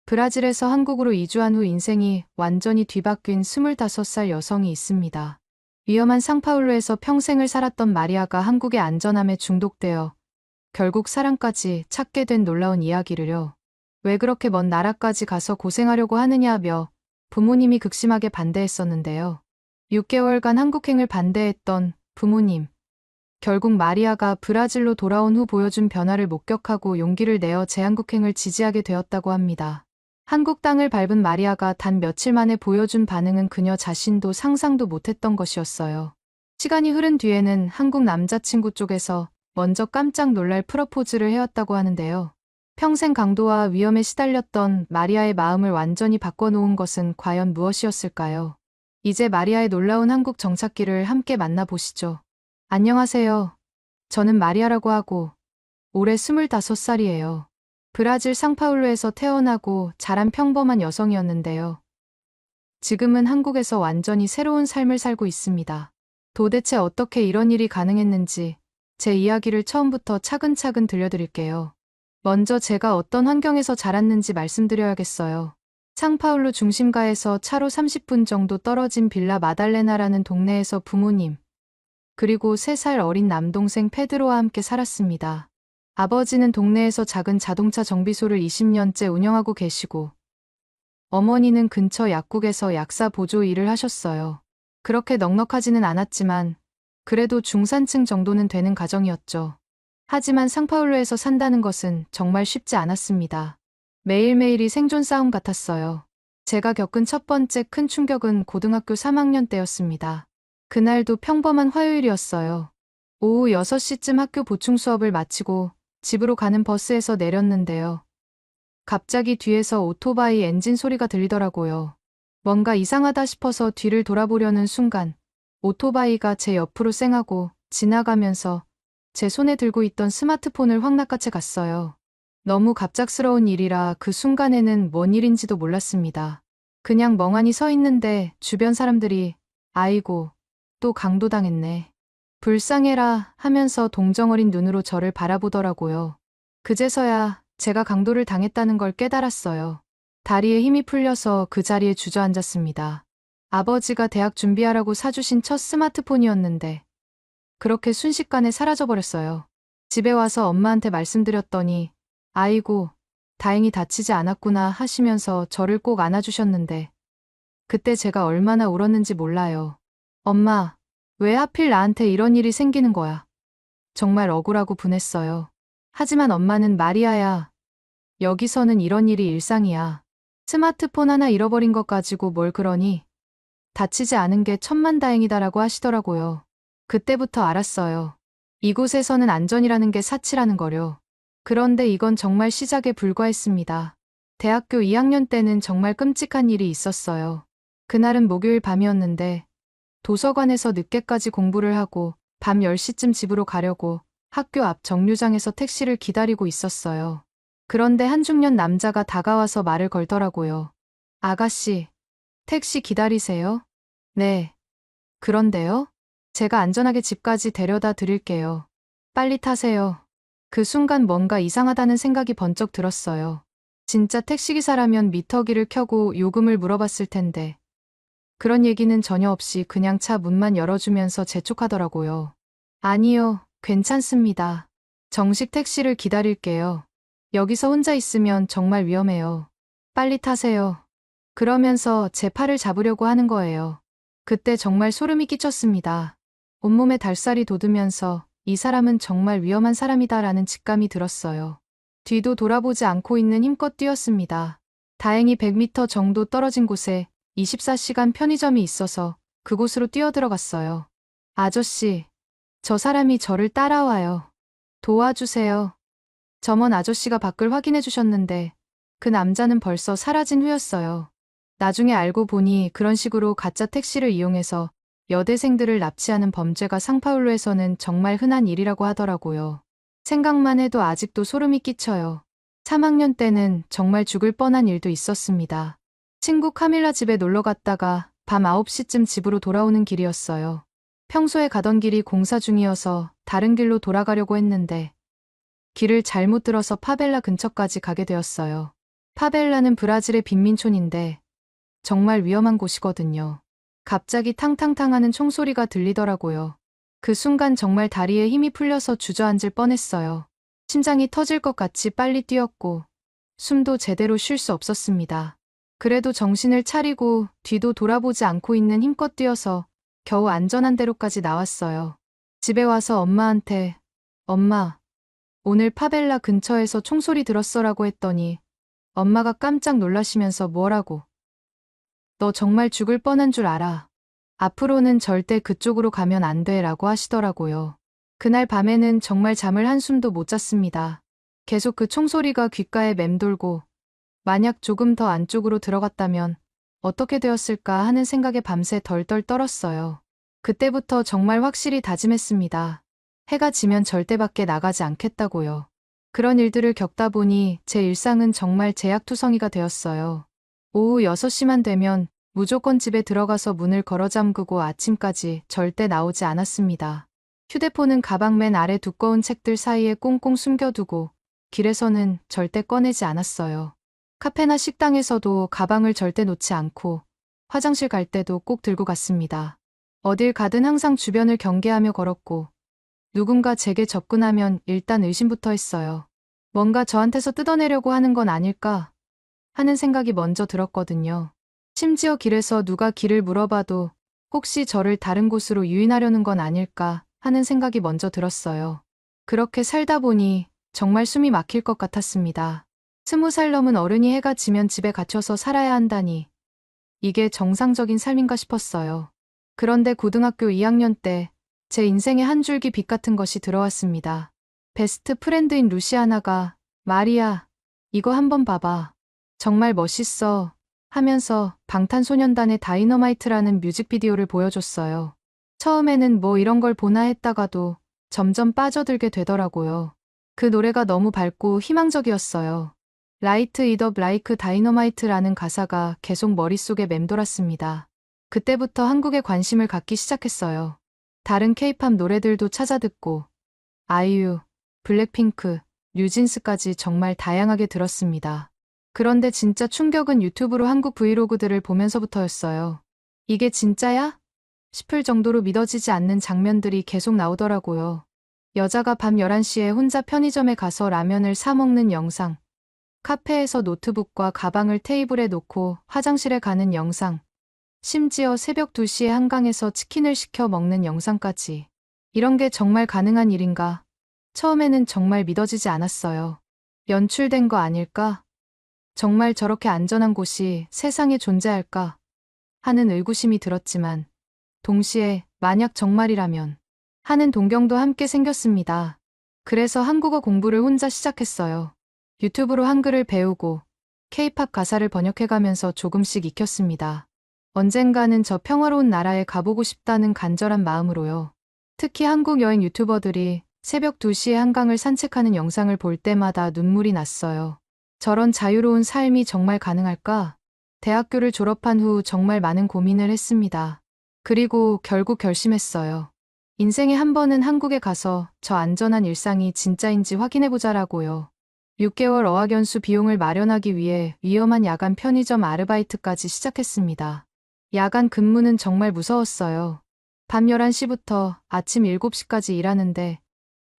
브라질에서 한국으로 이주한 후 인생이 완전히 뒤바뀐 25살 여성이 있습니다. 위험한 상파울루에서 평생을 살았던 마리아가 한국의 안전함에 중독되어 결국 사랑까지 찾게 된 놀라운 이야기를요. 왜 그렇게 먼 나라까지 가서 고생하려고 하느냐며 부모님이 극심하게 반대했었는데요. 6개월간 한국행을 반대했던 부모님. 결국 마리아가 브라질로 돌아온 후 보여준 변화를 목격하고 용기를 내어 재한국행을 지지하게 되었다고 합니다. 한국 땅을 밟은 마리아가 단 며칠 만에 보여준 반응은 그녀 자신도 상상도 못했던 것이었어요. 시간이 흐른 뒤에는 한국 남자친구 쪽에서 먼저 깜짝 놀랄 프러포즈를 해왔다고 하는데요. 평생 강도와 위험에 시달렸던 마리아의 마음을 완전히 바꿔놓은 것은 과연 무엇이었을까요? 이제 마리아의 놀라운 한국 정착기를 함께 만나보시죠. 안녕하세요. 저는 마리아라고 하고 올해 25살이에요. 브라질 상파울루에서 태어나고 자란 평범한 여성이었는데요. 지금은 한국에서 완전히 새로운 삶을 살고 있습니다. 도대체 어떻게 이런 일이 가능했는지 제 이야기를 처음부터 차근차근 들려드릴게요. 먼저 제가 어떤 환경에서 자랐는지 말씀드려야겠어요. 상파울루 중심가에서 차로 30분 정도 떨어진 빌라 마달레나라는 동네에서 부모님, 그리고 3살 어린 남동생 페드로와 함께 살았습니다. 아버지는 동네에서 작은 자동차 정비소를 20년째 운영하고 계시고, 어머니는 근처 약국에서 약사 보조 일을 하셨어요. 그렇게 넉넉하지는 않았지만, 그래도 중산층 정도는 되는 가정이었죠. 하지만 상파울루에서 산다는 것은 정말 쉽지 않았습니다. 매일매일이 생존 싸움 같았어요. 제가 겪은 첫 번째 큰 충격은 고등학교 3학년 때였습니다. 그날도 평범한 화요일이었어요. 오후 6시쯤 학교 보충 수업을 마치고 집으로 가는 버스에서 내렸는데요. 갑자기 뒤에서 오토바이 엔진 소리가 들리더라고요. 뭔가 이상하다 싶어서 뒤를 돌아보려는 순간 오토바이가 제 옆으로 쌩하고 지나가면서 제 손에 들고 있던 스마트폰을 확 낚아채 갔어요. 너무 갑작스러운 일이라 그 순간에는 뭔 일인지도 몰랐습니다. 그냥 멍하니 서 있는데 주변 사람들이 아이고, 또 강도당했네. 불쌍해라 하면서 동정어린 눈으로 저를 바라보더라고요. 그제서야 제가 강도를 당했다는 걸 깨달았어요. 다리에 힘이 풀려서 그 자리에 주저앉았습니다. 아버지가 대학 준비하라고 사주신 첫 스마트폰이었는데 그렇게 순식간에 사라져버렸어요. 집에 와서 엄마한테 말씀드렸더니 아이고, 다행히 다치지 않았구나 하시면서 저를 꼭 안아주셨는데 그때 제가 얼마나 울었는지 몰라요. 엄마, 왜 하필 나한테 이런 일이 생기는 거야? 정말 억울하고 분했어요. 하지만 엄마는 마리아야, 여기서는 이런 일이 일상이야. 스마트폰 하나 잃어버린 것 가지고 뭘 그러니? 다치지 않은 게 천만다행이다라고 하시더라고요. 그때부터 알았어요. 이곳에서는 안전이라는 게 사치라는 거요. 그런데 이건 정말 시작에 불과했습니다. 대학교 2학년 때는 정말 끔찍한 일이 있었어요. 그날은 목요일 밤이었는데 도서관에서 늦게까지 공부를 하고 밤 10시쯤 집으로 가려고 학교 앞 정류장에서 택시를 기다리고 있었어요. 그런데 한 중년 남자가 다가와서 말을 걸더라고요. 아가씨, 택시 기다리세요? 네. 그런데요? 제가 안전하게 집까지 데려다 드릴게요. 빨리 타세요. 그 순간 뭔가 이상하다는 생각이 번쩍 들었어요. 진짜 택시기사라면 미터기를 켜고 요금을 물어봤을 텐데. 그런 얘기는 전혀 없이 그냥 차 문만 열어주면서 재촉하더라고요. 아니요, 괜찮습니다. 정식 택시를 기다릴게요. 여기서 혼자 있으면 정말 위험해요. 빨리 타세요. 그러면서 제 팔을 잡으려고 하는 거예요. 그때 정말 소름이 끼쳤습니다. 온몸에 달살이 돋으면서 이 사람은 정말 위험한 사람이다라는 직감이 들었어요. 뒤도 돌아보지 않고 있는 힘껏 뛰었습니다. 다행히 100m 정도 떨어진 곳에 24시간 편의점이 있어서 그곳으로 뛰어들어갔어요. 아저씨, 저 사람이 저를 따라와요. 도와주세요. 점원 아저씨가 밖을 확인해 주셨는데 그 남자는 벌써 사라진 후였어요. 나중에 알고 보니 그런 식으로 가짜 택시를 이용해서 여대생들을 납치하는 범죄가 상파울루에서는 정말 흔한 일이라고 하더라고요. 생각만 해도 아직도 소름이 끼쳐요. 3학년 때는 정말 죽을 뻔한 일도 있었습니다. 친구 카밀라 집에 놀러 갔다가 밤 9시쯤 집으로 돌아오는 길이었어요. 평소에 가던 길이 공사 중이어서 다른 길로 돌아가려고 했는데 길을 잘못 들어서 파벨라 근처까지 가게 되었어요. 파벨라는 브라질의 빈민촌인데 정말 위험한 곳이거든요. 갑자기 탕탕탕 하는 총소리가 들리더라고요. 그 순간 정말 다리에 힘이 풀려서 주저앉을 뻔했어요. 심장이 터질 것 같이 빨리 뛰었고 숨도 제대로 쉴 수 없었습니다. 그래도 정신을 차리고 뒤도 돌아보지 않고 있는 힘껏 뛰어서 겨우 안전한 데로까지 나왔어요. 집에 와서 엄마한테 엄마, 오늘 파벨라 근처에서 총소리 들었어라고 했더니 엄마가 깜짝 놀라시면서 뭐라고? 너 정말 죽을 뻔한 줄 알아. 앞으로는 절대 그쪽으로 가면 안 돼 라고 하시더라고요. 그날 밤에는 정말 잠을 한숨도 못 잤습니다. 계속 그 총소리가 귓가에 맴돌고 만약 조금 더 안쪽으로 들어갔다면 어떻게 되었을까 하는 생각에 밤새 덜덜 떨었어요. 그때부터 정말 확실히 다짐했습니다. 해가 지면 절대 밖에 나가지 않겠다고요. 그런 일들을 겪다 보니 제 일상은 정말 제약투성이가 되었어요. 오후 6시만 되면 무조건 집에 들어가서 문을 걸어 잠그고 아침까지 절대 나오지 않았습니다. 휴대폰은 가방 맨 아래 두꺼운 책들 사이에 꽁꽁 숨겨두고 길에서는 절대 꺼내지 않았어요. 카페나 식당에서도 가방을 절대 놓지 않고 화장실 갈 때도 꼭 들고 갔습니다. 어딜 가든 항상 주변을 경계하며 걸었고 누군가 제게 접근하면 일단 의심부터 했어요. 뭔가 저한테서 뜯어내려고 하는 건 아닐까 하는 생각이 먼저 들었거든요. 심지어 길에서 누가 길을 물어봐도 혹시 저를 다른 곳으로 유인하려는 건 아닐까 하는 생각이 먼저 들었어요. 그렇게 살다 보니 정말 숨이 막힐 것 같았습니다. 20살 넘은 어른이 해가 지면 집에 갇혀서 살아야 한다니 이게 정상적인 삶인가 싶었어요. 그런데 고등학교 2학년 때 제 인생의 한 줄기 빛 같은 것이 들어왔습니다. 베스트 프렌드인 루시아나가 마리아, 이거 한번 봐봐. 정말 멋있어 하면서 방탄소년단의 다이너마이트라는 뮤직비디오를 보여줬어요. 처음에는 뭐 이런 걸 보나 했다가도 점점 빠져들게 되더라고요. 그 노래가 너무 밝고 희망적이었어요. 라이트 잇 업 라이크 다이너마이트라는 가사가 계속 머릿속에 맴돌았습니다. 그때부터 한국에 관심을 갖기 시작했어요. 다른 케이팝 노래들도 찾아듣고 아이유, 블랙핑크, 뉴진스까지 정말 다양하게 들었습니다. 그런데 진짜 충격은 유튜브로 한국 브이로그들을 보면서부터였어요. 이게 진짜야? 싶을 정도로 믿어지지 않는 장면들이 계속 나오더라고요. 여자가 밤 11시에 혼자 편의점에 가서 라면을 사 먹는 영상, 카페에서 노트북과 가방을 테이블에 놓고 화장실에 가는 영상, 심지어 새벽 2시에 한강에서 치킨을 시켜 먹는 영상까지. 이런 게 정말 가능한 일인가? 처음에는 정말 믿어지지 않았어요. 연출된 거 아닐까? 정말 저렇게 안전한 곳이 세상에 존재할까? 하는 의구심이 들었지만 동시에 만약 정말이라면 하는 동경도 함께 생겼습니다. 그래서 한국어 공부를 혼자 시작했어요. 유튜브로 한글을 배우고 K-팝 가사를 번역해가면서 조금씩 익혔습니다. 언젠가는 저 평화로운 나라에 가보고 싶다는 간절한 마음으로요. 특히 한국 여행 유튜버들이 새벽 2시에 한강을 산책하는 영상을 볼 때마다 눈물이 났어요. 저런 자유로운 삶이 정말 가능할까? 대학교를 졸업한 후 정말 많은 고민을 했습니다. 그리고 결국 결심했어요. 인생에 한 번은 한국에 가서 저 안전한 일상이 진짜인지 확인해보자라고요. 6개월 어학연수 비용을 마련하기 위해 위험한 야간 편의점 아르바이트까지 시작했습니다. 야간 근무는 정말 무서웠어요. 밤 11시부터 아침 7시까지 일하는데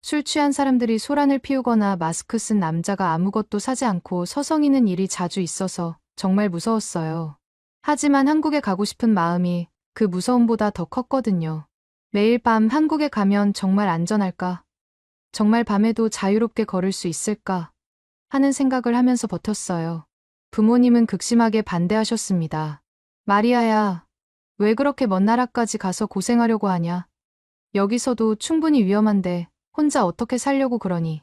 술 취한 사람들이 소란을 피우거나 마스크 쓴 남자가 아무것도 사지 않고 서성이는 일이 자주 있어서 정말 무서웠어요. 하지만 한국에 가고 싶은 마음이 그 무서움보다 더 컸거든요. 매일 밤 한국에 가면 정말 안전할까? 정말 밤에도 자유롭게 걸을 수 있을까? 하는 생각을 하면서 버텼어요. 부모님은 극심하게 반대하셨습니다. 마리아야, 왜 그렇게 먼 나라까지 가서 고생하려고 하냐? 여기서도 충분히 위험한데 혼자 어떻게 살려고 그러니?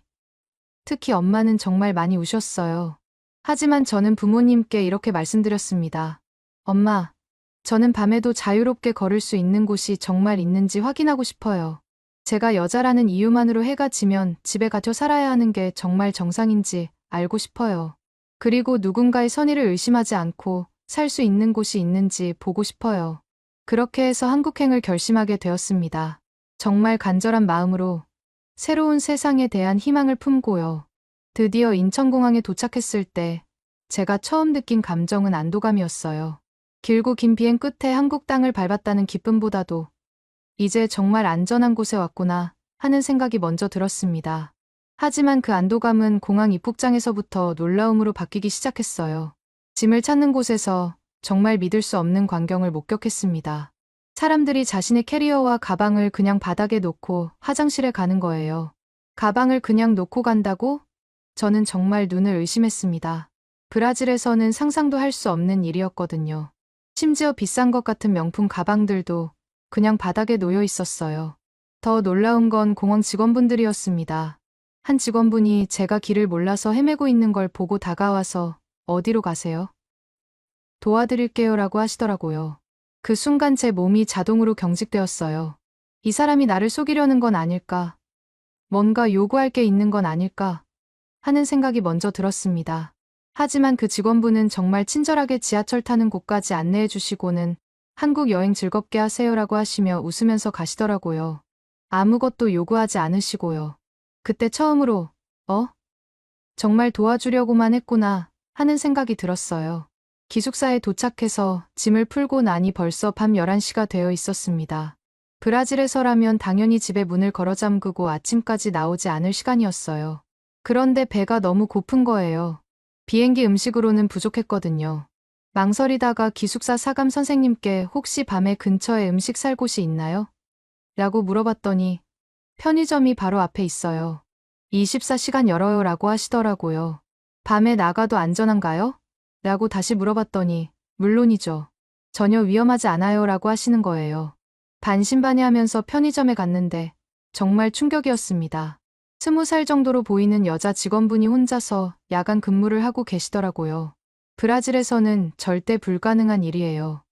특히 엄마는 정말 많이 우셨어요. 하지만 저는 부모님께 이렇게 말씀드렸습니다. 엄마, 저는 밤에도 자유롭게 걸을 수 있는 곳이 정말 있는지 확인하고 싶어요. 제가 여자라는 이유만으로 해가 지면 집에 갇혀 살아야 하는 게 정말 정상인지 알고 싶어요. 그리고 누군가의 선의를 의심하지 않고 살 수 있는 곳이 있는지 보고 싶어요. 그렇게 해서 한국행을 결심하게 되었습니다. 정말 간절한 마음으로 새로운 세상에 대한 희망을 품고요. 드디어 인천공항에 도착했을 때 제가 처음 느낀 감정은 안도감이었어요. 길고 긴 비행 끝에 한국 땅을 밟았다는 기쁨보다도 이제 정말 안전한 곳에 왔구나 하는 생각이 먼저 들었습니다. 하지만 그 안도감은 공항 입국장에서부터 놀라움으로 바뀌기 시작했어요. 짐을 찾는 곳에서 정말 믿을 수 없는 광경을 목격했습니다. 사람들이 자신의 캐리어와 가방을 그냥 바닥에 놓고 화장실에 가는 거예요. 가방을 그냥 놓고 간다고? 저는 정말 눈을 의심했습니다. 브라질에서는 상상도 할 수 없는 일이었거든요. 심지어 비싼 것 같은 명품 가방들도 그냥 바닥에 놓여 있었어요. 더 놀라운 건 공항 직원분들이었습니다. 한 직원분이 제가 길을 몰라서 헤매고 있는 걸 보고 다가와서 어디로 가세요? 도와드릴게요라고 하시더라고요. 그 순간 제 몸이 자동으로 경직되었어요. 이 사람이 나를 속이려는 건 아닐까? 뭔가 요구할 게 있는 건 아닐까? 하는 생각이 먼저 들었습니다. 하지만 그 직원분은 정말 친절하게 지하철 타는 곳까지 안내해 주시고는 한국 여행 즐겁게 하세요라고 하시며 웃으면서 가시더라고요. 아무것도 요구하지 않으시고요. 그때 처음으로, 정말 도와주려고만 했구나 하는 생각이 들었어요. 기숙사에 도착해서 짐을 풀고 나니 벌써 밤 11시가 되어 있었습니다. 브라질에서라면 당연히 집에 문을 걸어 잠그고 아침까지 나오지 않을 시간이었어요. 그런데 배가 너무 고픈 거예요. 비행기 음식으로는 부족했거든요. 망설이다가 기숙사 사감 선생님께 혹시 밤에 근처에 음식 살 곳이 있나요? 라고 물어봤더니 편의점이 바로 앞에 있어요. 24시간 열어요 라고 하시더라고요. 밤에 나가도 안전한가요? 라고 다시 물어봤더니 물론이죠. 전혀 위험하지 않아요 라고 하시는 거예요. 반신반의하면서 편의점에 갔는데 정말 충격이었습니다. 20살 정도로 보이는 여자 직원분이 혼자서 야간 근무를 하고 계시더라고요. 브라질에서는 절대 불가능한 일이에요.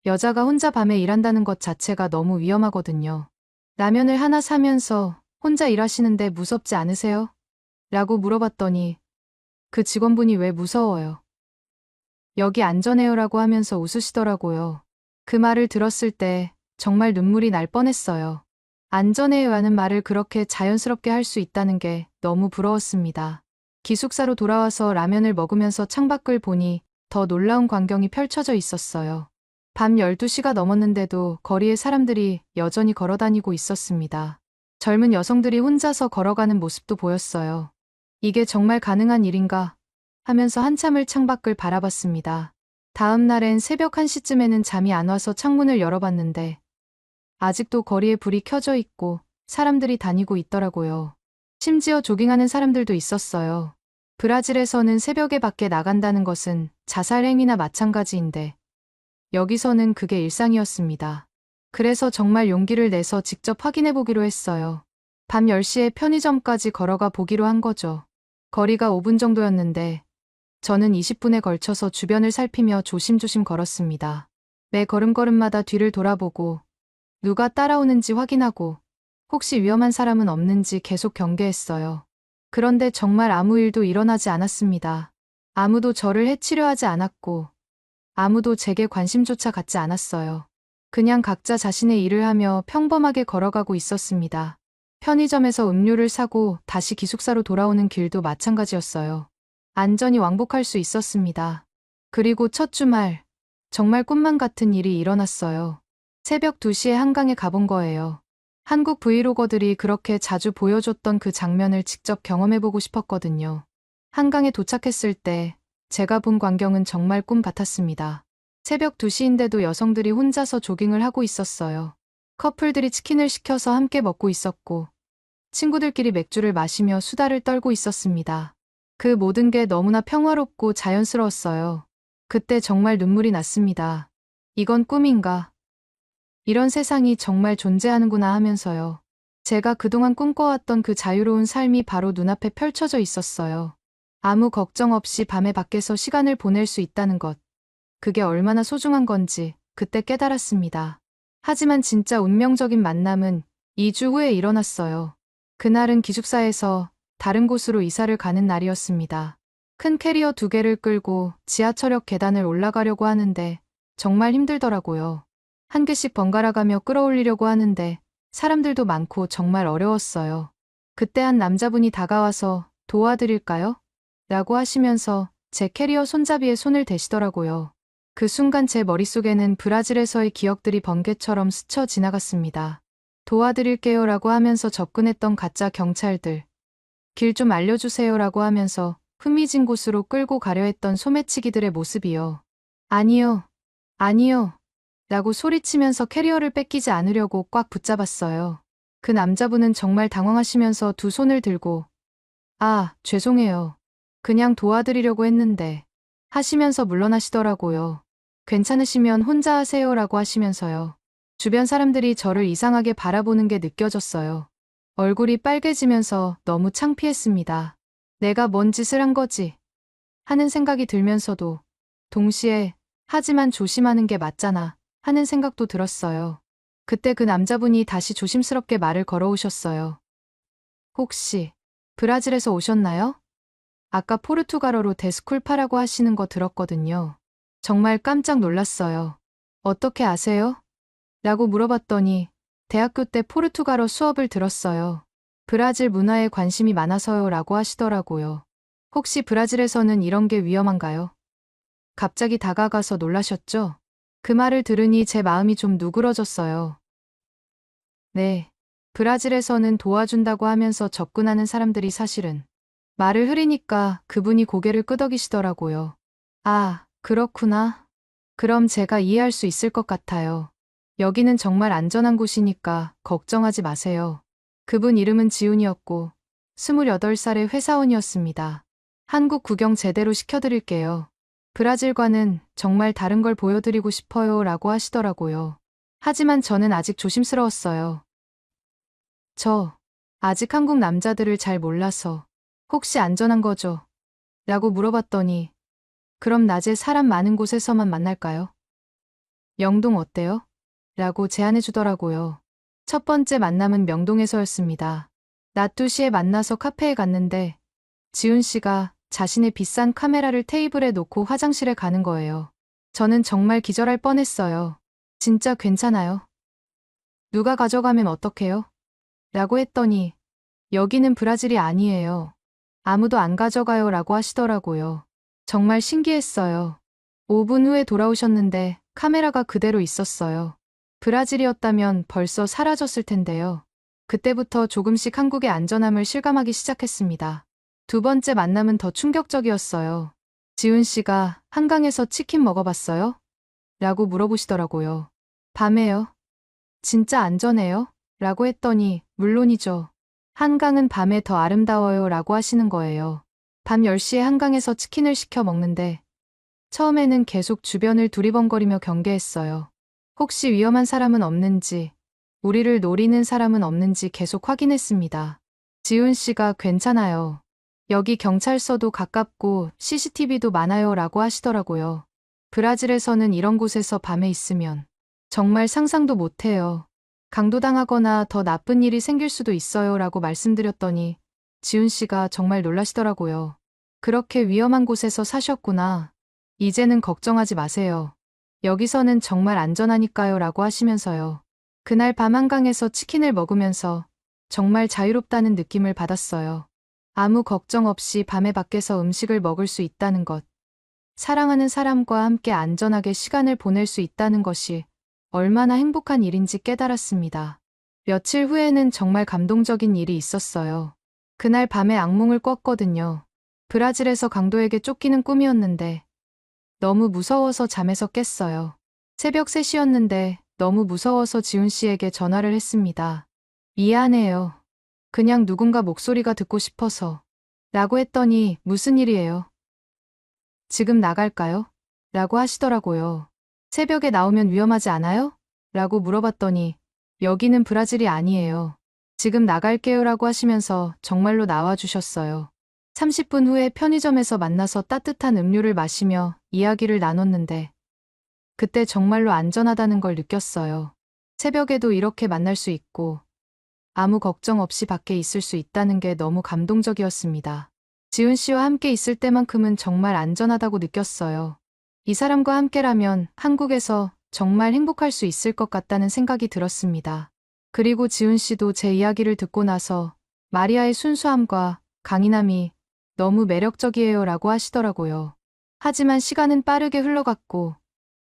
여자가 혼자 밤에 일한다는 것 자체가 너무 위험하거든요. 라면을 하나 사면서 혼자 일하시는데 무섭지 않으세요? 라고 물어봤더니 그 직원분이 왜 무서워요? 여기 안전해요 라고 하면서 웃으시더라고요. 그 말을 들었을 때 정말 눈물이 날 뻔했어요. 안전해요 라는 말을 그렇게 자연스럽게 할 수 있다는 게 너무 부러웠습니다. 기숙사로 돌아와서 라면을 먹으면서 창밖을 보니 더 놀라운 광경이 펼쳐져 있었어요. 밤 12시가 넘었는데도 거리에 사람들이 여전히 걸어다니고 있었습니다. 젊은 여성들이 혼자서 걸어가는 모습도 보였어요. 이게 정말 가능한 일인가 하면서 한참을 창밖을 바라봤습니다. 다음 날엔 새벽 1시쯤에는 잠이 안 와서 창문을 열어봤는데 아직도 거리에 불이 켜져 있고 사람들이 다니고 있더라고요. 심지어 조깅하는 사람들도 있었어요. 브라질에서는 새벽에 밖에 나간다는 것은 자살 행위나 마찬가지인데 여기서는 그게 일상이었습니다. 그래서 정말 용기를 내서 직접 확인해 보기로 했어요. 밤 10시에 편의점까지 걸어가 보기로 한 거죠. 거리가 5분 정도였는데 저는 20분에 걸쳐서 주변을 살피며 조심조심 걸었습니다. 매 걸음걸음마다 뒤를 돌아보고 누가 따라오는지 확인하고 혹시 위험한 사람은 없는지 계속 경계했어요. 그런데 정말 아무 일도 일어나지 않았습니다. 아무도 저를 해치려 하지 않았고 아무도 제게 관심조차 갖지 않았어요. 그냥 각자 자신의 일을 하며 평범하게 걸어가고 있었습니다. 편의점에서 음료를 사고 다시 기숙사로 돌아오는 길도 마찬가지였어요. 안전히 왕복할 수 있었습니다. 그리고 첫 주말, 정말 꿈만 같은 일이 일어났어요. 새벽 2시에 한강에 가본 거예요. 한국 브이로거들이 그렇게 자주 보여줬던 그 장면을 직접 경험해보고 싶었거든요. 한강에 도착했을 때 제가 본 광경은 정말 꿈 같았습니다. 새벽 2시인데도 여성들이 혼자서 조깅을 하고 있었어요. 커플들이 치킨을 시켜서 함께 먹고 있었고 친구들끼리 맥주를 마시며 수다를 떨고 있었습니다. 그 모든 게 너무나 평화롭고 자연스러웠어요. 그때 정말 눈물이 났습니다. 이건 꿈인가? 이런 세상이 정말 존재하는구나 하면서요. 제가 그동안 꿈꿔왔던 그 자유로운 삶이 바로 눈앞에 펼쳐져 있었어요. 아무 걱정 없이 밤에 밖에서 시간을 보낼 수 있다는 것. 그게 얼마나 소중한 건지 그때 깨달았습니다. 하지만 진짜 운명적인 만남은 2주 후에 일어났어요. 그날은 기숙사에서 다른 곳으로 이사를 가는 날이었습니다. 큰 캐리어 2개를 끌고 지하철역 계단을 올라가려고 하는데 정말 힘들더라고요. 한 개씩 번갈아가며 끌어올리려고 하는데 사람들도 많고 정말 어려웠어요. 그때 한 남자분이 다가와서 도와드릴까요? 라고 하시면서 제 캐리어 손잡이에 손을 대시더라고요. 그 순간 제 머릿속에는 브라질에서의 기억들이 번개처럼 스쳐 지나갔습니다. 도와드릴게요라고 하면서 접근했던 가짜 경찰들. 길 좀 알려주세요라고 하면서 흥미진 곳으로 끌고 가려 했던 소매치기들의 모습이요. 아니요, 아니요. 라고 소리치면서 캐리어를 뺏기지 않으려고 꽉 붙잡았어요. 그 남자분은 정말 당황하시면서 두 손을 들고 아, 죄송해요. 그냥 도와드리려고 했는데 하시면서 물러나시더라고요. 괜찮으시면 혼자 하세요라고 하시면서요. 주변 사람들이 저를 이상하게 바라보는 게 느껴졌어요. 얼굴이 빨개지면서 너무 창피했습니다. 내가 뭔 짓을 한 거지? 하는 생각이 들면서도 동시에 하지만 조심하는 게 맞잖아 하는 생각도 들었어요. 그때 그 남자분이 다시 조심스럽게 말을 걸어오셨어요. 혹시 브라질에서 오셨나요? 아까 포르투갈어로 데스쿨파라고 하시는 거 들었거든요. 정말 깜짝 놀랐어요. 어떻게 아세요? 라고 물어봤더니 대학교 때 포르투갈어 수업을 들었어요. 브라질 문화에 관심이 많아서요 라고 하시더라고요. 혹시 브라질에서는 이런 게 위험한가요? 갑자기 다가가서 놀라셨죠? 그 말을 들으니 제 마음이 좀 누그러졌어요. 네. 브라질에서는 도와준다고 하면서 접근하는 사람들이 사실은 말을 흐리니까 그분이 고개를 끄덕이시더라고요. 아, 그렇구나. 그럼 제가 이해할 수 있을 것 같아요. 여기는 정말 안전한 곳이니까 걱정하지 마세요. 그분 이름은 지훈이었고 28살의 회사원이었습니다. 한국 구경 제대로 시켜드릴게요. 브라질과는 정말 다른 걸 보여드리고 싶어요 라고 하시더라고요. 하지만 저는 아직 조심스러웠어요. 저 아직 한국 남자들을 잘 몰라서 혹시 안전한 거죠? 라고 물어봤더니 그럼 낮에 사람 많은 곳에서만 만날까요? 명동 어때요? 라고 제안해 주더라고요. 첫 번째 만남은 명동에서였습니다. 낮 2시에 만나서 카페에 갔는데 지훈 씨가 자신의 비싼 카메라를 테이블에 놓고 화장실에 가는 거예요. 저는 정말 기절할 뻔했어요. 진짜 괜찮아요? 누가 가져가면 어떡해요? 라고 했더니 여기는 브라질이 아니에요. 아무도 안 가져가요 라고 하시더라고요. 정말 신기했어요. 5분 후에 돌아오셨는데 카메라가 그대로 있었어요. 브라질이었다면 벌써 사라졌을 텐데요. 그때부터 조금씩 한국의 안전함을 실감하기 시작했습니다. 두 번째 만남은 더 충격적이었어요. 지훈 씨가 한강에서 치킨 먹어봤어요? 라고 물어보시더라고요. 밤에요? 진짜 안전해요? 라고 했더니 물론이죠. 한강은 밤에 더 아름다워요 라고 하시는 거예요. 밤 10시에 한강에서 치킨을 시켜 먹는데 처음에는 계속 주변을 두리번거리며 경계했어요. 혹시 위험한 사람은 없는지, 우리를 노리는 사람은 없는지 계속 확인했습니다. 지훈 씨가 괜찮아요. 여기 경찰서도 가깝고 CCTV도 많아요 라고 하시더라고요. 브라질에서는 이런 곳에서 밤에 있으면 정말 상상도 못해요. 강도당하거나 더 나쁜 일이 생길 수도 있어요 라고 말씀드렸더니 지훈 씨가 정말 놀라시더라고요. 그렇게 위험한 곳에서 사셨구나. 이제는 걱정하지 마세요. 여기서는 정말 안전하니까요 라고 하시면서요. 그날 밤 한강에서 치킨을 먹으면서 정말 자유롭다는 느낌을 받았어요. 아무 걱정 없이 밤에 밖에서 음식을 먹을 수 있다는 것. 사랑하는 사람과 함께 안전하게 시간을 보낼 수 있다는 것이 얼마나 행복한 일인지 깨달았습니다. 며칠 후에는 정말 감동적인 일이 있었어요. 그날 밤에 악몽을 꿨거든요. 브라질에서 강도에게 쫓기는 꿈이었는데 너무 무서워서 잠에서 깼어요. 새벽 3시였는데 너무 무서워서 지훈 씨에게 전화를 했습니다. 미안해요. 그냥 누군가 목소리가 듣고 싶어서. 라고 했더니 무슨 일이에요? 지금 나갈까요? 라고 하시더라고요. 새벽에 나오면 위험하지 않아요? 라고 물어봤더니 여기는 브라질이 아니에요. 지금 나갈게요 라고 하시면서 정말로 나와주셨어요. 30분 후에 편의점에서 만나서 따뜻한 음료를 마시며 이야기를 나눴는데 그때 정말로 안전하다는 걸 느꼈어요. 새벽에도 이렇게 만날 수 있고 아무 걱정 없이 밖에 있을 수 있다는 게 너무 감동적이었습니다. 지훈 씨와 함께 있을 때만큼은 정말 안전하다고 느꼈어요. 이 사람과 함께라면 한국에서 정말 행복할 수 있을 것 같다는 생각이 들었습니다. 그리고 지훈 씨도 제 이야기를 듣고 나서 마리아의 순수함과 강인함이 너무 매력적이에요 라고 하시더라고요. 하지만 시간은 빠르게 흘러갔고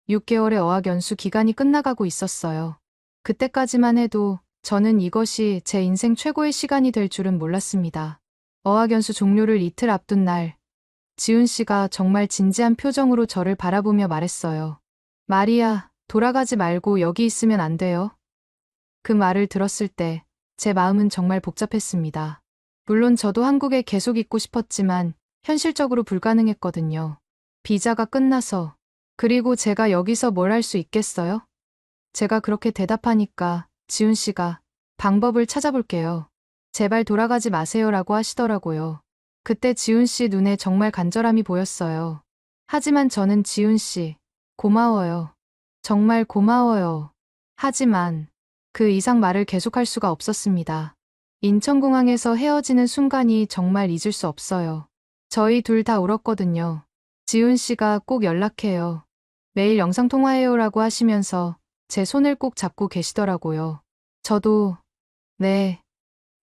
6개월의 어학연수 기간이 끝나가고 있었어요. 그때까지만 해도 저는 이것이 제 인생 최고의 시간이 될 줄은 몰랐습니다. 어학연수 종료를 이틀 앞둔 날, 지훈 씨가 정말 진지한 표정으로 저를 바라보며 말했어요. 마리아, 돌아가지 말고 여기 있으면 안 돼요. 그 말을 들었을 때 제 마음은 정말 복잡했습니다. 물론 저도 한국에 계속 있고 싶었지만 현실적으로 불가능했거든요. 비자가 끝나서. 그리고 제가 여기서 뭘 할 수 있겠어요? 제가 그렇게 대답하니까 지훈 씨가 방법을 찾아볼게요. 제발 돌아가지 마세요라고 하시더라고요. 그때 지훈 씨 눈에 정말 간절함이 보였어요. 하지만 저는 지훈 씨, 고마워요. 정말 고마워요. 하지만 그 이상 말을 계속할 수가 없었습니다. 인천공항에서 헤어지는 순간이 정말 잊을 수 없어요. 저희 둘 다 울었거든요. 지훈 씨가 꼭 연락해요. 매일 영상통화해요라고 하시면서 제 손을 꼭 잡고 계시더라고요. 저도 네,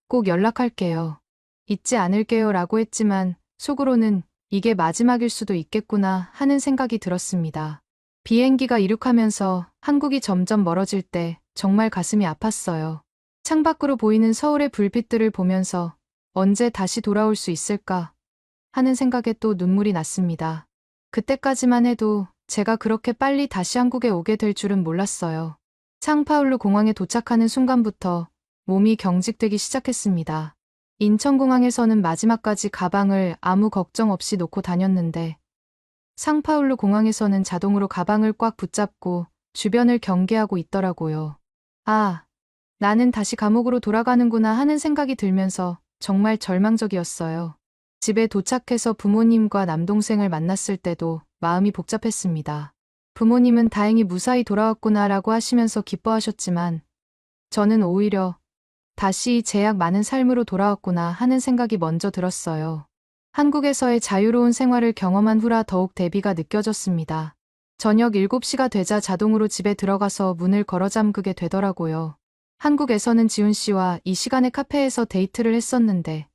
꼭 연락할게요. 잊지 않을게요 라고 했지만 속으로는 이게 마지막일 수도 있겠구나 하는 생각이 들었습니다. 비행기가 이륙하면서 한국이 점점 멀어질 때 정말 가슴이 아팠어요. 창밖으로 보이는 서울의 불빛들을 보면서 언제 다시 돌아올 수 있을까 하는 생각에 또 눈물이 났습니다. 그때까지만 해도 제가 그렇게 빨리 다시 한국에 오게 될 줄은 몰랐어요. 상파울루 공항에 도착하는 순간부터 몸이 경직되기 시작했습니다. 인천공항에서는 마지막까지 가방을 아무 걱정 없이 놓고 다녔는데 상파울루 공항에서는 자동으로 가방을 꽉 붙잡고 주변을 경계하고 있더라고요. 아, 나는 다시 감옥으로 돌아가는구나 하는 생각이 들면서 정말 절망적이었어요. 집에 도착해서 부모님과 남동생을 만났을 때도 마음이 복잡했습니다. 부모님은 다행히 무사히 돌아왔구나라고 하시면서 기뻐하셨지만 저는 오히려 다시 제약 많은 삶으로 돌아왔구나 하는 생각이 먼저 들었어요. 한국에서의 자유로운 생활을 경험한 후라 더욱 대비가 느껴졌습니다. 저녁 7시가 되자 자동으로 집에 들어가서 문을 걸어 잠그게 되더라고요. 한국에서는 지훈 씨와 이 시간에 카페에서 데이트를 했었는데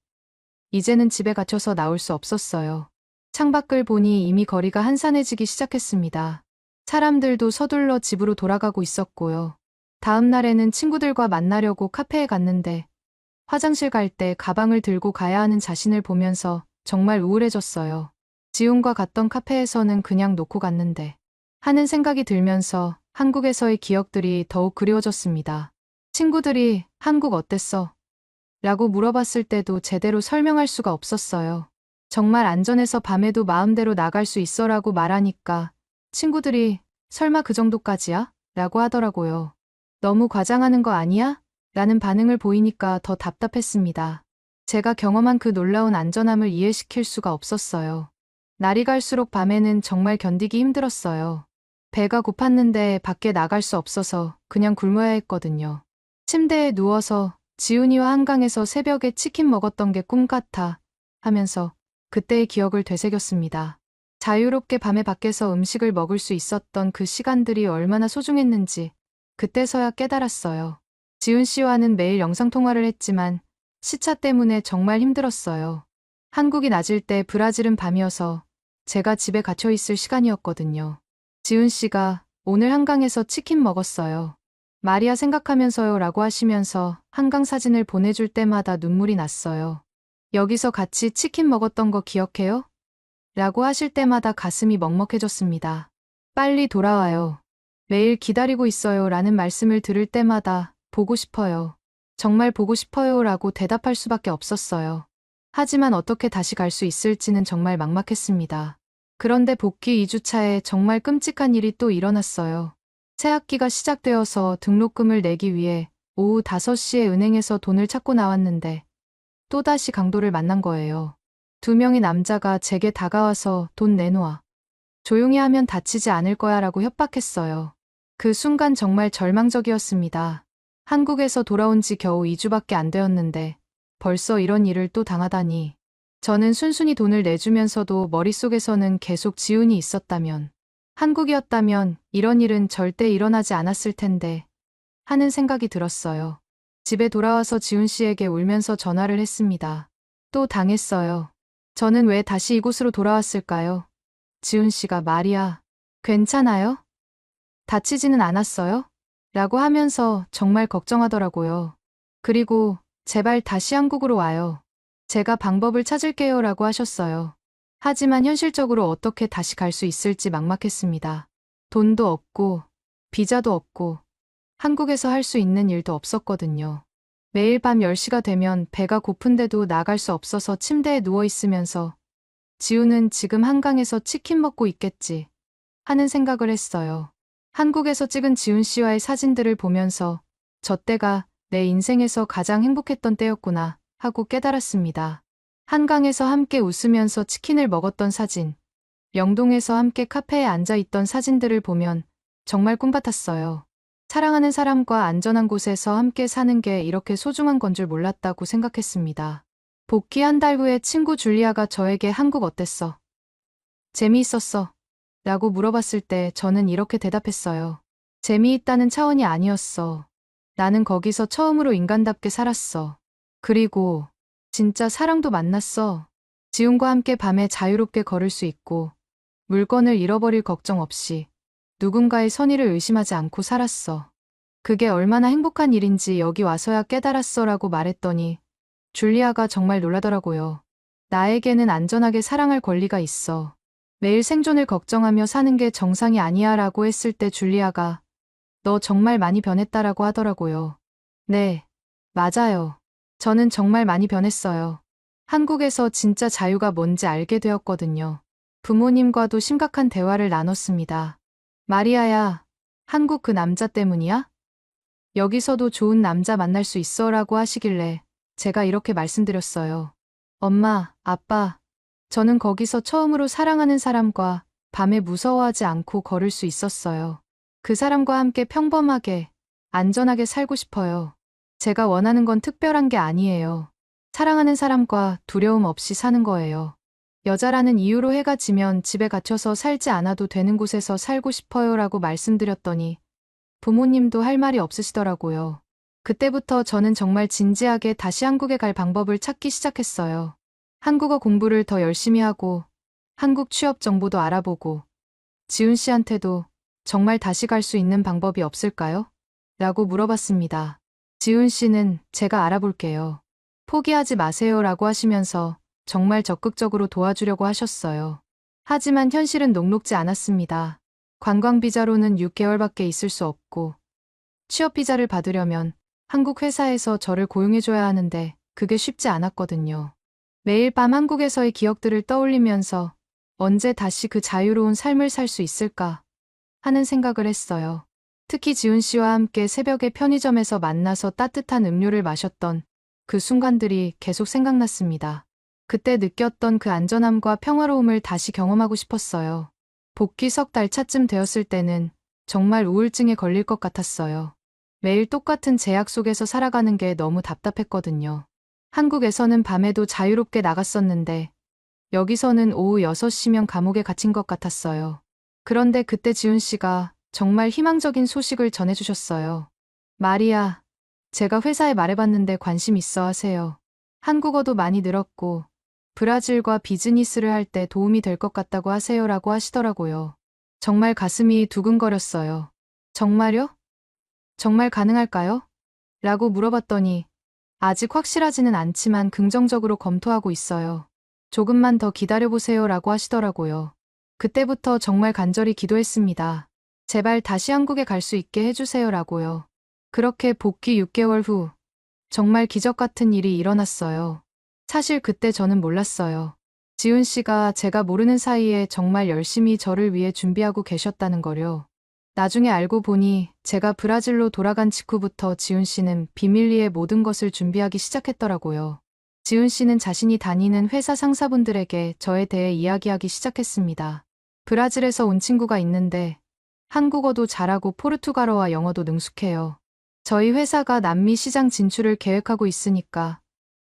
이제는 집에 갇혀서 나올 수 없었어요. 창밖을 보니 이미 거리가 한산해지기 시작했습니다. 사람들도 서둘러 집으로 돌아가고 있었고요. 다음 날에는 친구들과 만나려고 카페에 갔는데 화장실 갈 때 가방을 들고 가야 하는 자신을 보면서 정말 우울해졌어요. 지훈과 갔던 카페에서는 그냥 놓고 갔는데 하는 생각이 들면서 한국에서의 기억들이 더욱 그리워졌습니다. 친구들이 한국 어땠어? 라고 물어봤을 때도 제대로 설명할 수가 없었어요. 정말 안전해서 밤에도 마음대로 나갈 수 있어라고 말하니까 친구들이 설마 그 정도까지야? 라고 하더라고요. 너무 과장하는 거 아니야? 라는 반응을 보이니까 더 답답했습니다. 제가 경험한 그 놀라운 안전함을 이해시킬 수가 없었어요. 날이 갈수록 밤에는 정말 견디기 힘들었어요. 배가 고팠는데 밖에 나갈 수 없어서 그냥 굶어야 했거든요. 침대에 누워서 지훈이와 한강에서 새벽에 치킨 먹었던 게 꿈 같아 하면서 그때의 기억을 되새겼습니다. 자유롭게 밤에 밖에서 음식을 먹을 수 있었던 그 시간들이 얼마나 소중했는지 그때서야 깨달았어요. 지훈 씨와는 매일 영상통화를 했지만 시차 때문에 정말 힘들었어요. 한국이 낮일 때 브라질은 밤이어서 제가 집에 갇혀 있을 시간이었거든요. 지훈 씨가 오늘 한강에서 치킨 먹었어요. 마리아 생각하면서요 라고 하시면서 한강 사진을 보내줄 때마다 눈물이 났어요. 여기서 같이 치킨 먹었던 거 기억해요? 라고 하실 때마다 가슴이 먹먹해졌습니다. 빨리 돌아와요. 매일 기다리고 있어요 라는 말씀을 들을 때마다 보고 싶어요. 정말 보고 싶어요 라고 대답할 수밖에 없었어요. 하지만 어떻게 다시 갈 수 있을지는 정말 막막했습니다. 그런데 복귀 2주차에 정말 끔찍한 일이 또 일어났어요. 새 학기가 시작되어서 등록금을 내기 위해 오후 5시에 은행에서 돈을 찾고 나왔는데 또다시 강도를 만난 거예요. 2명의 남자가 제게 다가와서 돈 내놓아. 조용히 하면 다치지 않을 거야 라고 협박했어요. 그 순간 정말 절망적이었습니다. 한국에서 돌아온 지 겨우 2주밖에 안 되었는데 벌써 이런 일을 또 당하다니. 저는 순순히 돈을 내주면서도 머릿속에서는 계속 지훈이 있었다면, 한국이었다면 이런 일은 절대 일어나지 않았을 텐데 하는 생각이 들었어요. 집에 돌아와서 지훈 씨에게 울면서 전화를 했습니다. 또 당했어요. 저는 왜 다시 이곳으로 돌아왔을까요? 지훈 씨가 마리아, 괜찮아요? 다치지는 않았어요? 라고 하면서 정말 걱정하더라고요. 그리고 제발 다시 한국으로 와요. 제가 방법을 찾을게요 라고 하셨어요. 하지만 현실적으로 어떻게 다시 갈 수 있을지 막막했습니다. 돈도 없고, 비자도 없고, 한국에서 할 수 있는 일도 없었거든요. 매일 밤 10시가 되면 배가 고픈데도 나갈 수 없어서 침대에 누워 있으면서 지우는 지금 한강에서 치킨 먹고 있겠지 하는 생각을 했어요. 한국에서 찍은 지훈 씨와의 사진들을 보면서 저 때가 내 인생에서 가장 행복했던 때였구나 하고 깨달았습니다. 한강에서 함께 웃으면서 치킨을 먹었던 사진, 명동에서 함께 카페에 앉아 있던 사진들을 보면 정말 꿈같았어요. 사랑하는 사람과 안전한 곳에서 함께 사는 게 이렇게 소중한 건 줄 몰랐다고 생각했습니다. 복귀 한 달 후에 친구 줄리아가 저에게 한국 어땠어? 재미있었어? 라고 물어봤을 때 저는 이렇게 대답했어요. 재미있다는 차원이 아니었어. 나는 거기서 처음으로 인간답게 살았어. 그리고 진짜 사랑도 만났어. 지훈과 함께 밤에 자유롭게 걸을 수 있고 물건을 잃어버릴 걱정 없이 누군가의 선의를 의심하지 않고 살았어. 그게 얼마나 행복한 일인지 여기 와서야 깨달았어 라고 말했더니 줄리아가 정말 놀라더라고요. 나에게는 안전하게 사랑할 권리가 있어. 매일 생존을 걱정하며 사는 게 정상이 아니야 라고 했을 때 줄리아가 너 정말 많이 변했다라고 하더라고요. 네, 맞아요. 저는 정말 많이 변했어요. 한국에서 진짜 자유가 뭔지 알게 되었거든요. 부모님과도 심각한 대화를 나눴습니다. 마리아야, 한국 그 남자 때문이야? 여기서도 좋은 남자 만날 수 있어 라고 하시길래 제가 이렇게 말씀드렸어요. 엄마, 아빠, 저는 거기서 처음으로 사랑하는 사람과 밤에 무서워하지 않고 걸을 수 있었어요. 그 사람과 함께 평범하게, 안전하게 살고 싶어요. 제가 원하는 건 특별한 게 아니에요. 사랑하는 사람과 두려움 없이 사는 거예요. 여자라는 이유로 해가 지면 집에 갇혀서 살지 않아도 되는 곳에서 살고 싶어요 라고 말씀드렸더니 부모님도 할 말이 없으시더라고요. 그때부터 저는 정말 진지하게 다시 한국에 갈 방법을 찾기 시작했어요. 한국어 공부를 더 열심히 하고 한국 취업 정보도 알아보고 지훈 씨한테도 정말 다시 갈 수 있는 방법이 없을까요? 라고 물어봤습니다. 지훈 씨는 제가 알아볼게요. 포기하지 마세요 라고 하시면서 정말 적극적으로 도와주려고 하셨어요. 하지만 현실은 녹록지 않았습니다. 관광비자로는 6개월밖에 있을 수 없고 취업비자를 받으려면 한국 회사에서 저를 고용해줘야 하는데 그게 쉽지 않았거든요. 매일 밤 한국에서의 기억들을 떠올리면서 언제 다시 그 자유로운 삶을 살 수 있을까 하는 생각을 했어요. 특히 지훈 씨와 함께 새벽에 편의점에서 만나서 따뜻한 음료를 마셨던 그 순간들이 계속 생각났습니다. 그때 느꼈던 그 안전함과 평화로움을 다시 경험하고 싶었어요. 복귀 석 달 차쯤 되었을 때는 정말 우울증에 걸릴 것 같았어요. 매일 똑같은 제약 속에서 살아가는 게 너무 답답했거든요. 한국에서는 밤에도 자유롭게 나갔었는데 여기서는 오후 6시면 감옥에 갇힌 것 같았어요. 그런데 그때 지훈 씨가 정말 희망적인 소식을 전해주셨어요. 마리아, 제가 회사에 말해봤는데 관심 있어 하세요. 한국어도 많이 늘었고 브라질과 비즈니스를 할 때 도움이 될 것 같다고 하세요 라고 하시더라고요. 정말 가슴이 두근거렸어요. 정말요? 정말 가능할까요? 라고 물어봤더니 아직 확실하지는 않지만 긍정적으로 검토하고 있어요. 조금만 더 기다려보세요 라고 하시더라고요. 그때부터 정말 간절히 기도했습니다. 제발 다시 한국에 갈 수 있게 해주세요 라고요. 그렇게 복귀 6개월 후 정말 기적 같은 일이 일어났어요. 사실 그때 저는 몰랐어요. 지훈 씨가 제가 모르는 사이에 정말 열심히 저를 위해 준비하고 계셨다는 거요. 나중에 알고 보니 제가 브라질로 돌아간 직후부터 지훈 씨는 비밀리에 모든 것을 준비하기 시작했더라고요. 지훈 씨는 자신이 다니는 회사 상사분들에게 저에 대해 이야기하기 시작했습니다. 브라질에서 온 친구가 있는데 한국어도 잘하고 포르투갈어와 영어도 능숙해요. 저희 회사가 남미 시장 진출을 계획하고 있으니까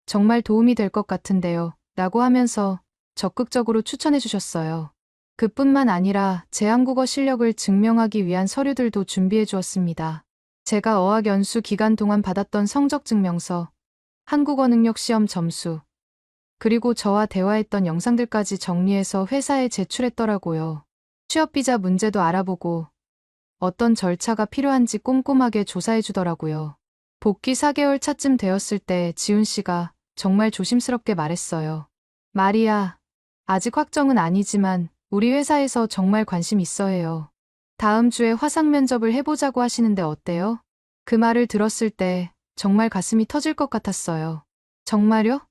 정말 도움이 될 것 같은데요. 라고 하면서 적극적으로 추천해 주셨어요. 그뿐만 아니라 제 한국어 실력을 증명하기 위한 서류들도 준비해 주었습니다. 제가 어학연수 기간 동안 받았던 성적 증명서, 한국어 능력 시험 점수, 그리고 저와 대화했던 영상들까지 정리해서 회사에 제출했더라고요. 취업비자 문제도 알아보고 어떤 절차가 필요한지 꼼꼼하게 조사해 주더라고요. 복귀 4개월 차쯤 되었을 때 지훈 씨가 정말 조심스럽게 말했어요. 마리아, 아직 확정은 아니지만 우리 회사에서 정말 관심 있어 해요. 다음 주에 화상 면접을 해보자고 하시는데 어때요? 그 말을 들었을 때 정말 가슴이 터질 것 같았어요. 정말요?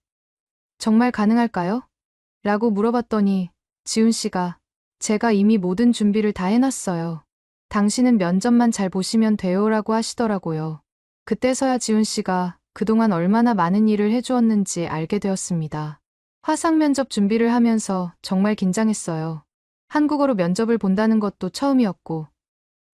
정말 가능할까요? 라고 물어봤더니 지훈 씨가 제가 이미 모든 준비를 다 해놨어요. 당신은 면접만 잘 보시면 돼요라고 하시더라고요. 그때서야 지훈 씨가 그동안 얼마나 많은 일을 해주었는지 알게 되었습니다. 화상 면접 준비를 하면서 정말 긴장했어요. 한국어로 면접을 본다는 것도 처음이었고,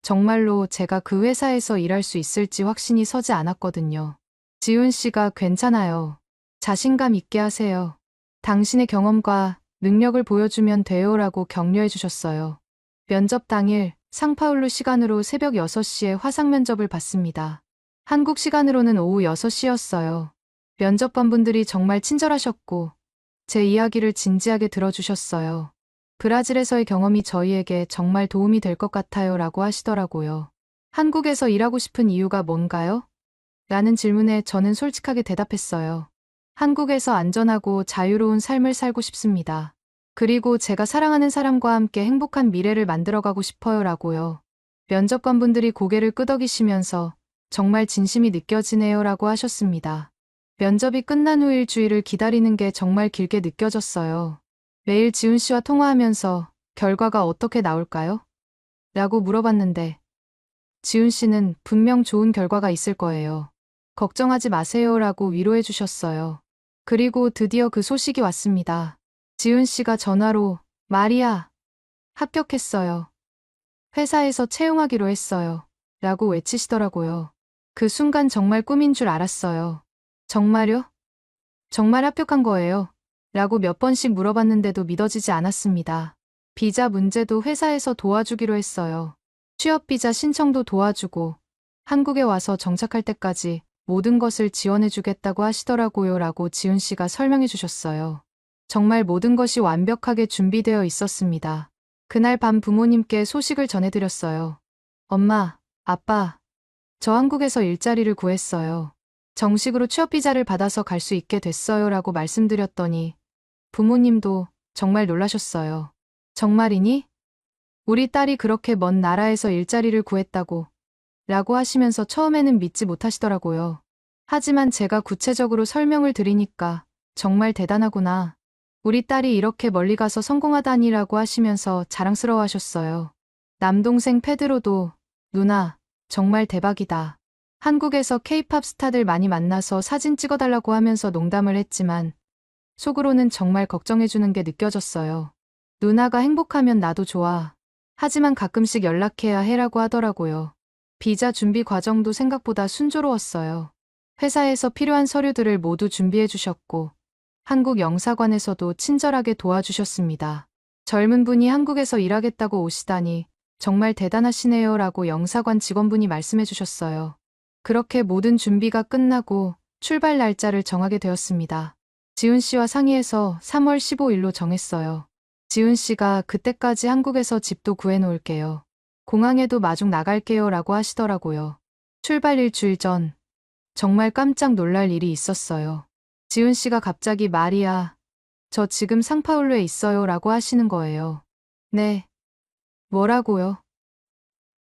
정말로 제가 그 회사에서 일할 수 있을지 확신이 서지 않았거든요. 지훈 씨가 괜찮아요. 자신감 있게 하세요. 당신의 경험과 능력을 보여주면 돼요라고 격려해 주셨어요. 면접 당일 상파울루 시간으로 새벽 6시에 화상 면접을 봤습니다. 한국 시간으로는 오후 6시였어요. 면접관분들이 정말 친절하셨고 제 이야기를 진지하게 들어주셨어요. 브라질에서의 경험이 저희에게 정말 도움이 될 것 같아요 라고 하시더라고요. 한국에서 일하고 싶은 이유가 뭔가요? 라는 질문에 저는 솔직하게 대답했어요. 한국에서 안전하고 자유로운 삶을 살고 싶습니다. 그리고 제가 사랑하는 사람과 함께 행복한 미래를 만들어가고 싶어요 라고요. 면접관분들이 고개를 끄덕이시면서 정말 진심이 느껴지네요 라고 하셨습니다. 면접이 끝난 후 일주일을 기다리는 게 정말 길게 느껴졌어요. 매일 지훈 씨와 통화하면서 결과가 어떻게 나올까요? 라고 물어봤는데 지훈 씨는 분명 좋은 결과가 있을 거예요. 걱정하지 마세요 라고 위로해 주셨어요. 그리고 드디어 그 소식이 왔습니다. 지훈 씨가 전화로 마리아, 합격했어요. 회사에서 채용하기로 했어요. 라고 외치시더라고요. 그 순간 정말 꿈인 줄 알았어요. 정말요? 정말 합격한 거예요? 라고 몇 번씩 물어봤는데도 믿어지지 않았습니다. 비자 문제도 회사에서 도와주기로 했어요. 취업비자 신청도 도와주고 한국에 와서 정착할 때까지 모든 것을 지원해주겠다고 하시더라고요 라고 지훈 씨가 설명해 주셨어요. 정말 모든 것이 완벽하게 준비되어 있었습니다. 그날 밤 부모님께 소식을 전해드렸어요. 엄마, 아빠, 저 한국에서 일자리를 구했어요. 정식으로 취업비자를 받아서 갈 수 있게 됐어요 라고 말씀드렸더니 부모님도 정말 놀라셨어요. 정말이니? 우리 딸이 그렇게 먼 나라에서 일자리를 구했다고 라고 하시면서 처음에는 믿지 못하시더라고요. 하지만 제가 구체적으로 설명을 드리니까 정말 대단하구나. 우리 딸이 이렇게 멀리 가서 성공하다니라고 하시면서 자랑스러워 하셨어요. 남동생 페드로도 누나, 정말 대박이다. 한국에서 케이팝 스타들 많이 만나서 사진 찍어달라고 하면서 농담을 했지만 속으로는 정말 걱정해주는 게 느껴졌어요. 누나가 행복하면 나도 좋아. 하지만 가끔씩 연락해야 해라고 하더라고요. 비자 준비 과정도 생각보다 순조로웠어요. 회사에서 필요한 서류들을 모두 준비해 주셨고 한국 영사관에서도 친절하게 도와주셨습니다. 젊은 분이 한국에서 일하겠다고 오시다니 정말 대단하시네요 라고 영사관 직원분이 말씀해 주셨어요. 그렇게 모든 준비가 끝나고 출발 날짜를 정하게 되었습니다. 지훈 씨와 상의해서 3월 15일로 정했어요. 지훈 씨가 그때까지 한국에서 집도 구해놓을게요. 공항에도 마중 나갈게요 라고 하시더라고요. 출발 일주일 전 정말 깜짝 놀랄 일이 있었어요. 지훈 씨가 갑자기 마리아, 저 지금 상파울루에 있어요 라고 하시는 거예요. 네. 뭐라고요?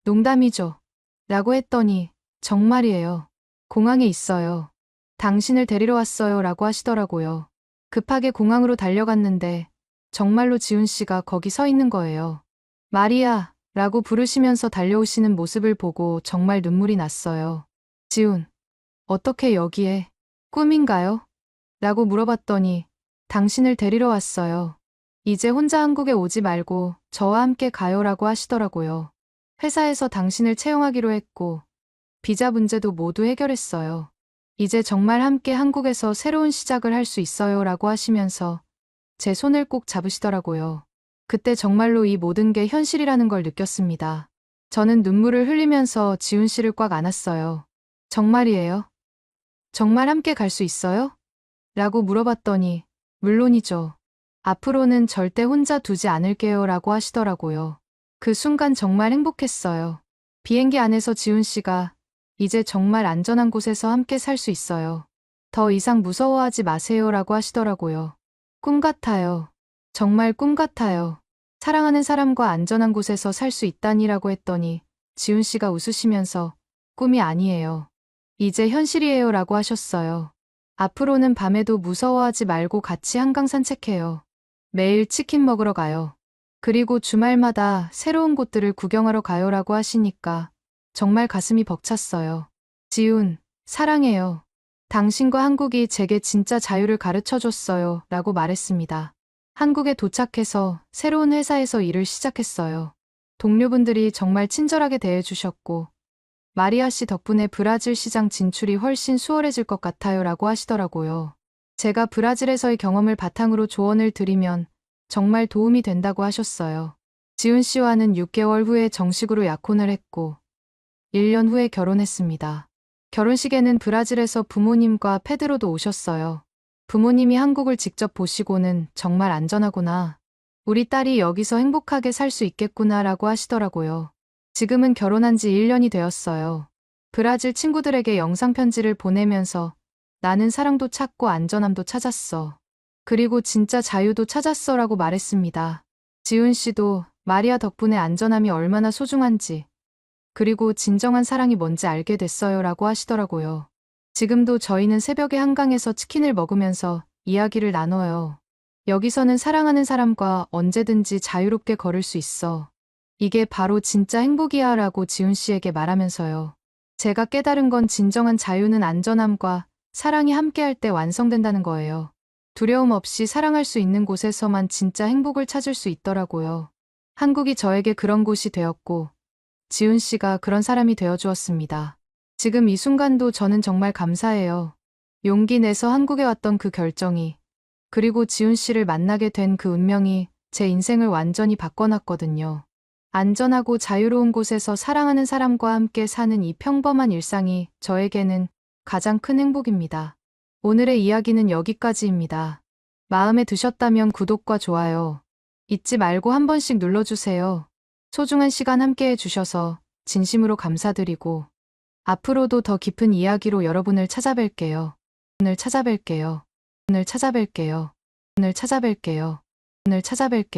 농담이죠. 라고 했더니 정말이에요. 공항에 있어요. 당신을 데리러 왔어요 라고 하시더라고요. 급하게 공항으로 달려갔는데 정말로 지훈 씨가 거기 서 있는 거예요. 마리아 라고 부르시면서 달려오시는 모습을 보고 정말 눈물이 났어요. 지훈, 어떻게 여기에? 꿈인가요? 라고 물어봤더니 당신을 데리러 왔어요. 이제 혼자 한국에 오지 말고 저와 함께 가요라고 하시더라고요. 회사에서 당신을 채용하기로 했고 비자 문제도 모두 해결했어요. 이제 정말 함께 한국에서 새로운 시작을 할 수 있어요 라고 하시면서 제 손을 꼭 잡으시더라고요. 그때 정말로 이 모든 게 현실이라는 걸 느꼈습니다. 저는 눈물을 흘리면서 지훈 씨를 꽉 안았어요. 정말이에요? 정말 함께 갈 수 있어요? 라고 물어봤더니 물론이죠. 앞으로는 절대 혼자 두지 않을게요 라고 하시더라고요. 그 순간 정말 행복했어요. 비행기 안에서 지훈 씨가 이제 정말 안전한 곳에서 함께 살 수 있어요. 더 이상 무서워하지 마세요 라고 하시더라고요. 꿈 같아요. 정말 꿈 같아요. 사랑하는 사람과 안전한 곳에서 살 수 있다니라고 했더니 지훈 씨가 웃으시면서 꿈이 아니에요. 이제 현실이에요 라고 하셨어요. 앞으로는 밤에도 무서워하지 말고 같이 한강 산책해요. 매일 치킨 먹으러 가요. 그리고 주말마다 새로운 곳들을 구경하러 가요라고 하시니까 정말 가슴이 벅찼어요. 지훈, 사랑해요. 당신과 한국이 제게 진짜 자유를 가르쳐 줬어요. 라고 말했습니다. 한국에 도착해서 새로운 회사에서 일을 시작했어요. 동료분들이 정말 친절하게 대해주셨고, 마리아 씨 덕분에 브라질 시장 진출이 훨씬 수월해질 것 같아요. 라고 하시더라고요. 제가 브라질에서의 경험을 바탕으로 조언을 드리면 정말 도움이 된다고 하셨어요. 지훈 씨와는 6개월 후에 정식으로 약혼을 했고, 1년 후에 결혼했습니다. 결혼식에는 브라질에서 부모님과 페드로도 오셨어요. 부모님이 한국을 직접 보시고는 정말 안전하구나. 우리 딸이 여기서 행복하게 살 수 있겠구나 라고 하시더라고요. 지금은 결혼한 지 1년이 되었어요. 브라질 친구들에게 영상편지를 보내면서 나는 사랑도 찾고 안전함도 찾았어. 그리고 진짜 자유도 찾았어 라고 말했습니다. 지훈 씨도 마리아 덕분에 안전함이 얼마나 소중한지, 그리고 진정한 사랑이 뭔지 알게 됐어요 라고 하시더라고요. 지금도 저희는 새벽에 한강에서 치킨을 먹으면서 이야기를 나눠요. 여기서는 사랑하는 사람과 언제든지 자유롭게 걸을 수 있어. 이게 바로 진짜 행복이야 라고 지훈 씨에게 말하면서요. 제가 깨달은 건 진정한 자유는 안전함과 사랑이 함께할 때 완성된다는 거예요. 두려움 없이 사랑할 수 있는 곳에서만 진짜 행복을 찾을 수 있더라고요. 한국이 저에게 그런 곳이 되었고, 지훈 씨가 그런 사람이 되어주었습니다. 지금 이 순간도 저는 정말 감사해요. 용기 내서 한국에 왔던 그 결정이, 그리고 지훈 씨를 만나게 된 그 운명이 제 인생을 완전히 바꿔놨거든요. 안전하고 자유로운 곳에서 사랑하는 사람과 함께 사는 이 평범한 일상이 저에게는 가장 큰 행복입니다. 오늘의 이야기는 여기까지입니다. 마음에 드셨다면 구독과 좋아요 잊지 말고 한 번씩 눌러주세요. 소중한 시간 함께 해주셔서 진심으로 감사드리고 앞으로도 더 깊은 이야기로 여러분을 찾아뵐게요. 오늘 찾아뵐게요. 오늘 찾아뵐게요. 오늘 찾아뵐게요. 오늘 찾아뵐게요.